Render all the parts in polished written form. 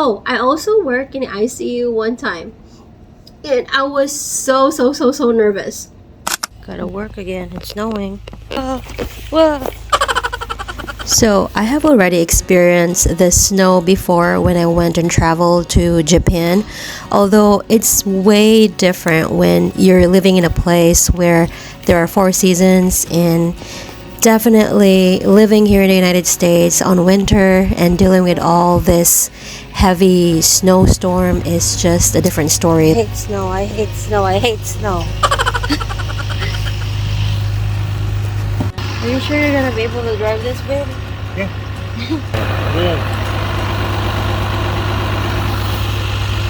Oh, I also worked in ICU one time, and I was so nervous. Gotta work again. It's snowing. Whoa. So I have already experienced the snow before when I went and traveled to Japan, although it's way different when you're living in a place where there are four seasons, and definitely living here in the United States on winter and dealing with all this heavy snowstorm is just a different story. I hate snow, I hate snow, I hate snow. Are you sure you're gonna be able to drive this, babe? Yeah. Yeah.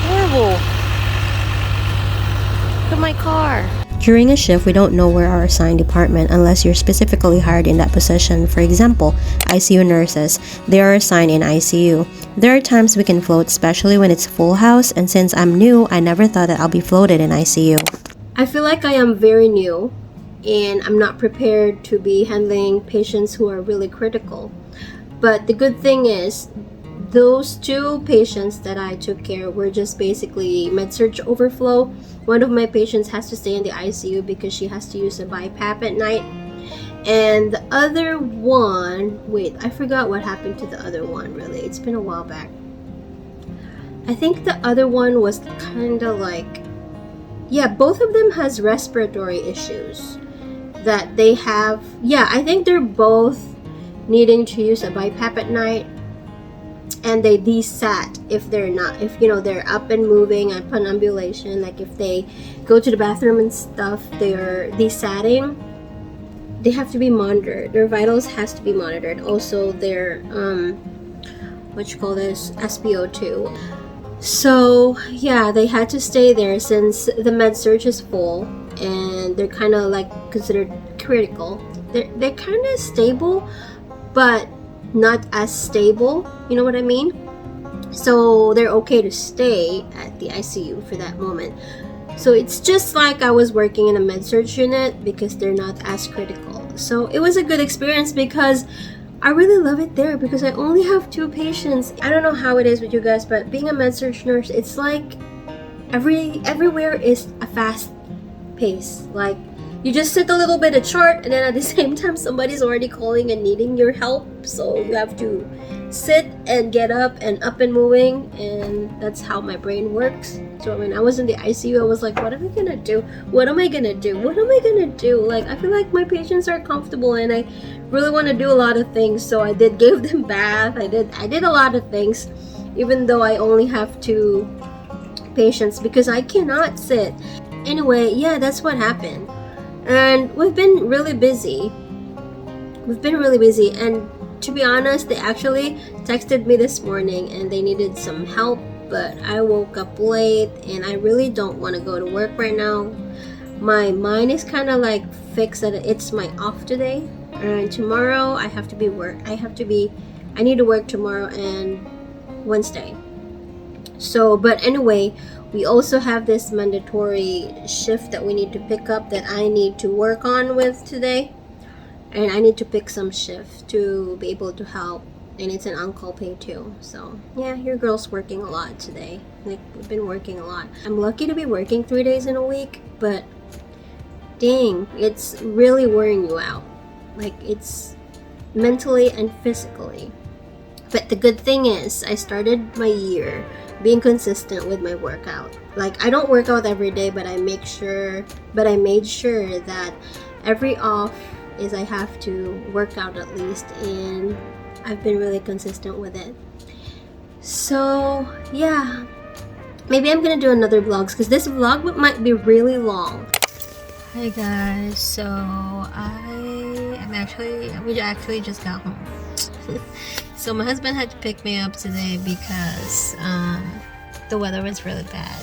Horrible. Look at my car. During a shift, we don't know where our assigned department unless you're specifically hired in that position. For example, ICU nurses, they are assigned in ICU. There are times we can float, especially when it's full house, and since I'm new, I never thought that I'll be floated in ICU. I feel like I am very new, and I'm not prepared to be handling patients who are really critical. But the good thing is, those two patients that I took care of were just basically med-surg overflow. One of my patients has to stay in the ICU because she has to use a BiPAP at night. And the other one, wait, I forgot what happened to the other one, really. It's been a while back. I think the other one was kind of like, yeah, both of them has respiratory issues that they have. Yeah, I think they're both needing to use a BiPAP at night. And they desat if they're not, if they're up and moving upon ambulation, like if they go to the bathroom and stuff, they're desatting. They have to be monitored. Their vitals has to be monitored. Also their what you call this, SpO2. So yeah, they had to stay there since the med-surg is full and they're kind of like considered critical. They're kind of stable, but not as stable, you know what I mean? So they're okay to stay at the ICU for that moment. So it's just like I was working in a med-surg unit because they're not as critical. So it was a good experience because I really love it there because I only have two patients. I don't know how it is with you guys, but being a med-surg nurse, it's like everywhere is a fast pace. Like you just sit a little bit of chart, and then at the same time somebody's already calling and needing your help, so you have to sit and get up and moving, and that's how my brain works. So when I was in the ICU, I was like, what am I gonna do? What am I gonna do? What am I gonna do? Like, I feel like my patients are comfortable and I really want to do a lot of things. So I did give them bath. I did a lot of things, even though I only have two patients because I cannot sit. Anyway, yeah, that's what happened. And we've been really busy. And to be honest, they actually texted me this morning and they needed some help, but I woke up late and I really don't want to go to work right now. My mind is kind of like fixed that it's my off today, and tomorrow I need to work tomorrow and Wednesday. So, but anyway, we also have this mandatory shift that we need to pick up that I need to work on with today. And I need to pick some shift to be able to help. And it's an on-call pay too. So, yeah, your girl's working a lot today. Like, we've been working a lot. I'm lucky to be working 3 days in a week, but dang, it's really wearing you out. Like, it's mentally and physically. But the good thing is, I started my year being consistent with my workout. Like, I don't work out every day, but I made sure that every off is I have to work out at least, and I've been really consistent with it. So yeah, maybe I'm gonna do another vlogs because this vlog might be really long. Hi guys, so we actually just got home. So my husband had to pick me up today because the weather was really bad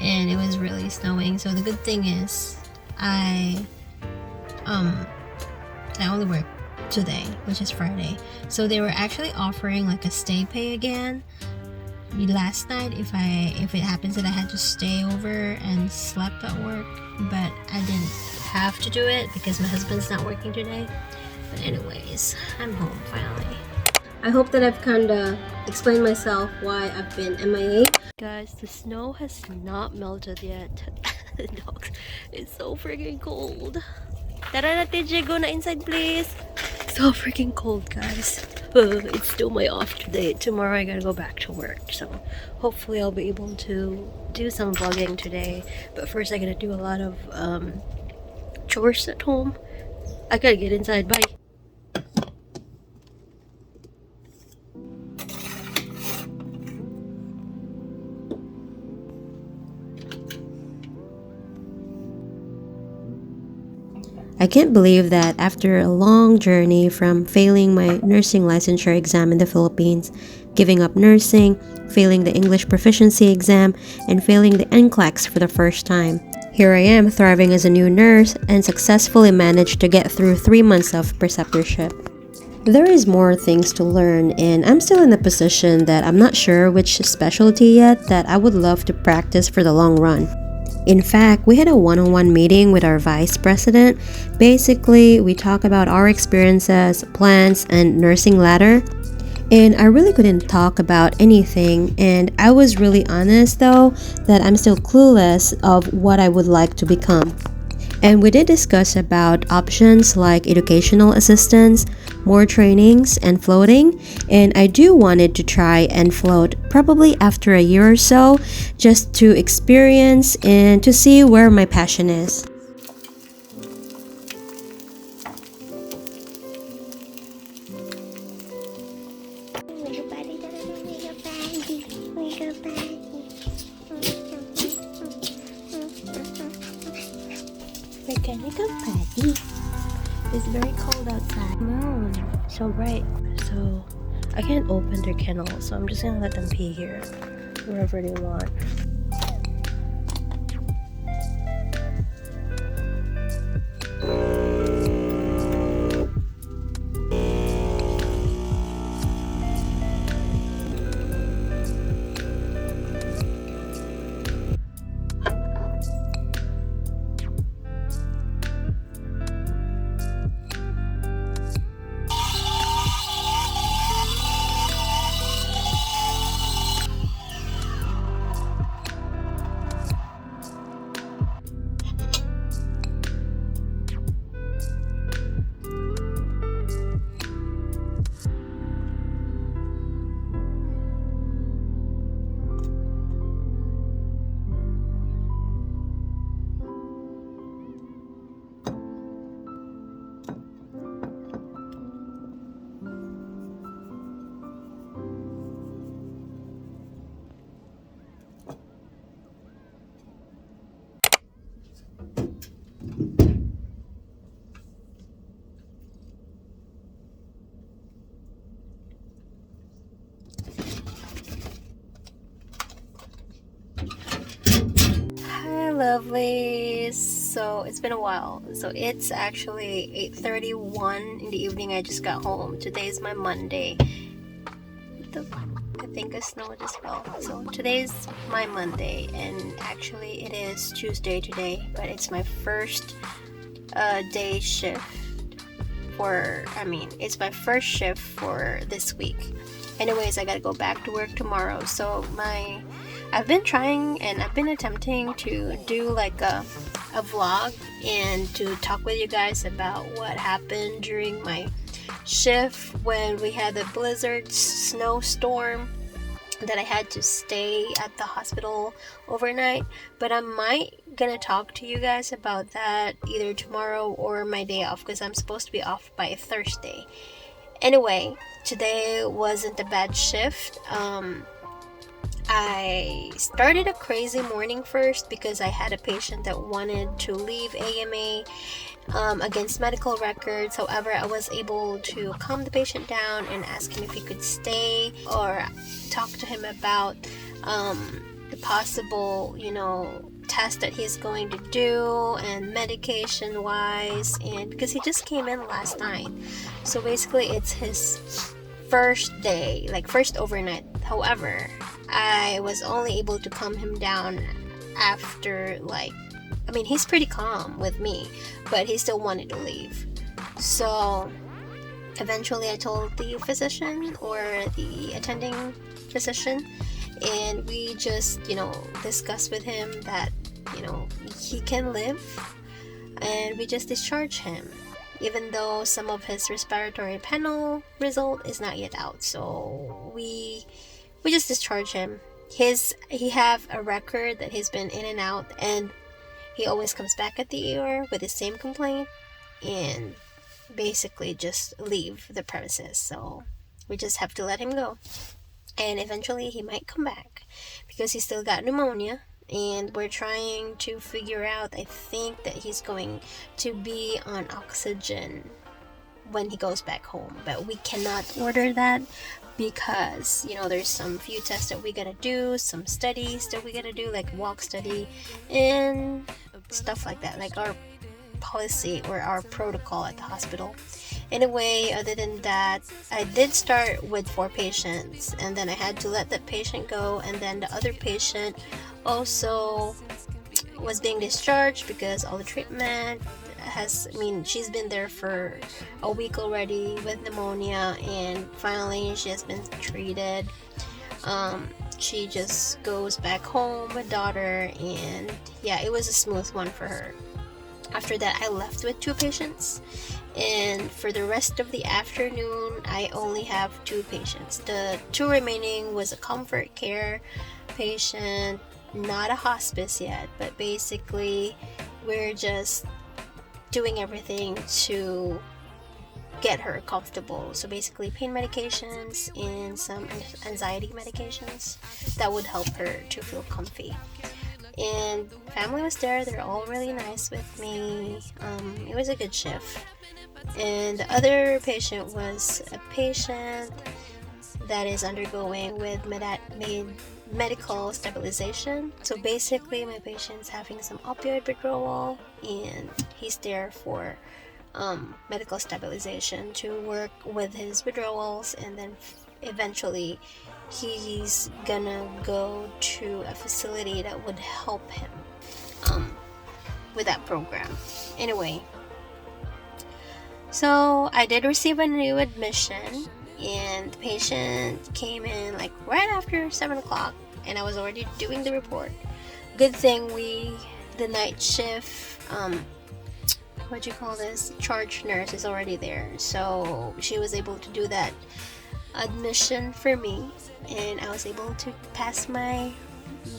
and it was really snowing. So the good thing is I only work today, which is Friday. So they were actually offering like a stay pay again last night if it happens that I had to stay over and slept at work, but I didn't have to do it because my husband's not working today. But anyways, I'm home finally. I hope that I've kind of explained myself why I've been MIA. Guys, the snow has not melted yet. Dogs, it's so freaking cold. Tara na, TJ, go na inside, please. So freaking cold, guys. It's still my off today. Tomorrow I gotta go back to work, so hopefully I'll be able to do some vlogging today. But first I gotta do a lot of chores at home. I gotta get inside. Bye. I can't believe that after a long journey from failing my nursing licensure exam in the Philippines, giving up nursing, failing the English proficiency exam, and failing the NCLEX for the first time, here I am thriving as a new nurse and successfully managed to get through 3 months of preceptorship. There is more things to learn, and I'm still in the position that I'm not sure which specialty yet that I would love to practice for the long run. In fact, we had a one-on-one meeting with our vice president. Basically, we talk about our experiences, plans, and nursing ladder. And I really couldn't talk about anything, and I was really honest though that I'm still clueless of what I would like to become. And we did discuss about options like educational assistance, more trainings, and floating. And I do wanted to try and float probably after a year or so, just to experience and to see where my passion is. We're gonna go party. It's very cold outside. No, so bright. So I can't open their kennel, so I'm just gonna let them pee here, wherever they want. Hi lovelies. So it's been a while. So it's actually 8:31 in the evening. I just got home. Today is my Monday. I think a snow just fell. So today's my Monday, and actually it is Tuesday today, but it's my first day shift it's my first shift for this week. Anyways, I gotta go back to work tomorrow. So I've been trying and I've been attempting to do like a vlog and to talk with you guys about what happened during my shift when we had the blizzard snowstorm that I had to stay at the hospital overnight. But I might gonna talk to you guys about that either tomorrow or my day off, because I'm supposed to be off by Thursday. Anyway, today wasn't a bad shift. I started a crazy morning first because I had a patient that wanted to leave AMA against medical records. However, I was able to calm the patient down and ask him if he could stay, or talk to him about the possible, test that he's going to do and medication wise, and because he just came in last night, so basically it's his first day, like first overnight. However, I was only able to calm him down after he's pretty calm with me, but he still wanted to leave. So eventually I told the physician or the attending physician, and we just, discussed with him that, he can live, and we just discharged him, even though some of his respiratory panel result is not yet out. So we just discharged him. He have a record that he's been in and out, and he always comes back at the ER with the same complaint and basically just leave the premises. So we just have to let him go, and eventually he might come back because he still got pneumonia, and we're trying to figure out. I think that he's going to be on oxygen when he goes back home, but we cannot order that because there's some few tests that we gotta do, some studies that we gotta do, like walk study and stuff like that, like our policy or our protocol at the hospital. Anyway, other than that, I did start with 4 patients, and then I had to let that patient go, and then the other patient also was being discharged because all the treatment she's been there for a week already with pneumonia, and finally she has been treated. She just goes back home with daughter, and yeah, it was a smooth one for her. After that, I left with 2 patients, and for the rest of the afternoon I only have 2 patients. The 2 remaining was a comfort care patient, not a hospice yet, but basically we're just doing everything to get her comfortable. So basically pain medications and some anxiety medications that would help her to feel comfy. And family was there. They're all really nice with me. It was a good shift. And the other patient was a patient that is undergoing with medical stabilization. So basically my patient's having some opioid withdrawal, and he's there for medical stabilization to work with his withdrawals, and then eventually he's gonna go to a facility that would help him with that program. Anyway, so I did receive a new admission, and the patient came in like right after 7 o'clock, and I was already doing the report. Good thing the night shift charge nurse is already there, so she was able to do that admission for me, and I was able to pass my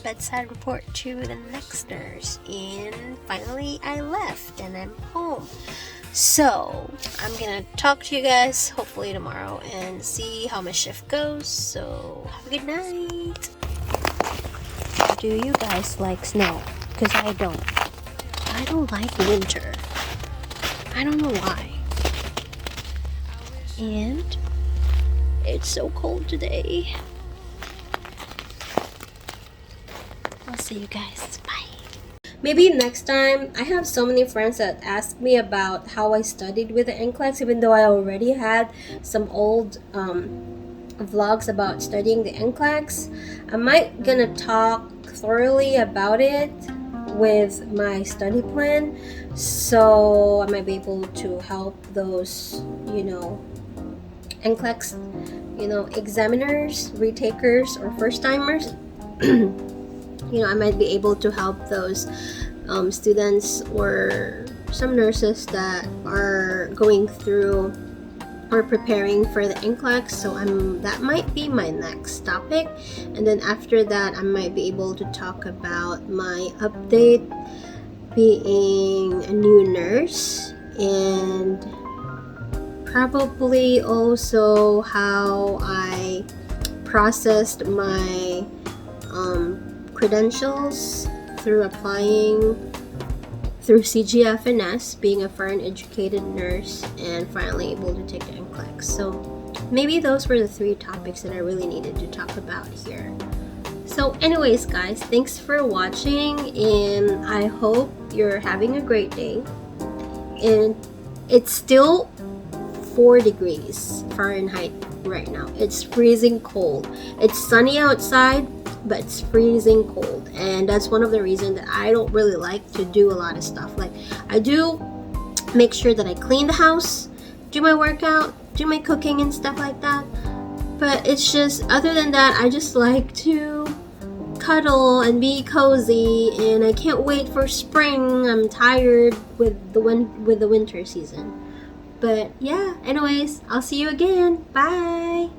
bedside report to the next nurse, and finally I left and I'm home. So I'm gonna talk to you guys hopefully tomorrow and see how my shift goes. So have a good night. Do you guys like snow? Because I don't like winter. I don't know why. And it's so cold today. I'll see you guys. Bye. Maybe next time. I have so many friends that ask me about how I studied with the NCLEX, even though I already had some old vlogs about studying the NCLEX. I might gonna talk thoroughly about it with my study plan, so I might be able to help those NCLEX examiners, retakers, or first timers. I might be able to help those students or some nurses that are going through or preparing for the NCLEX. So that might be my next topic, and then after that I might be able to talk about my update being a new nurse, and probably also how I processed my credentials through applying through CGFNS, being a foreign educated nurse, and finally able to take the NCLEX. So maybe those were the 3 topics that I really needed to talk about here. So anyways guys, thanks for watching, and I hope you're having a great day. And it's still 4 degrees Fahrenheit right now. It's freezing cold. It's sunny outside, but it's freezing cold, and that's one of the reasons that I don't really like to do a lot of stuff. Like, I do make sure that I clean the house, do my workout, do my cooking and stuff like that. But it's just, other than that, I just like to cuddle and be cozy, and I can't wait for spring. I'm tired with the winter season. But yeah, anyways, I'll see you again. Bye.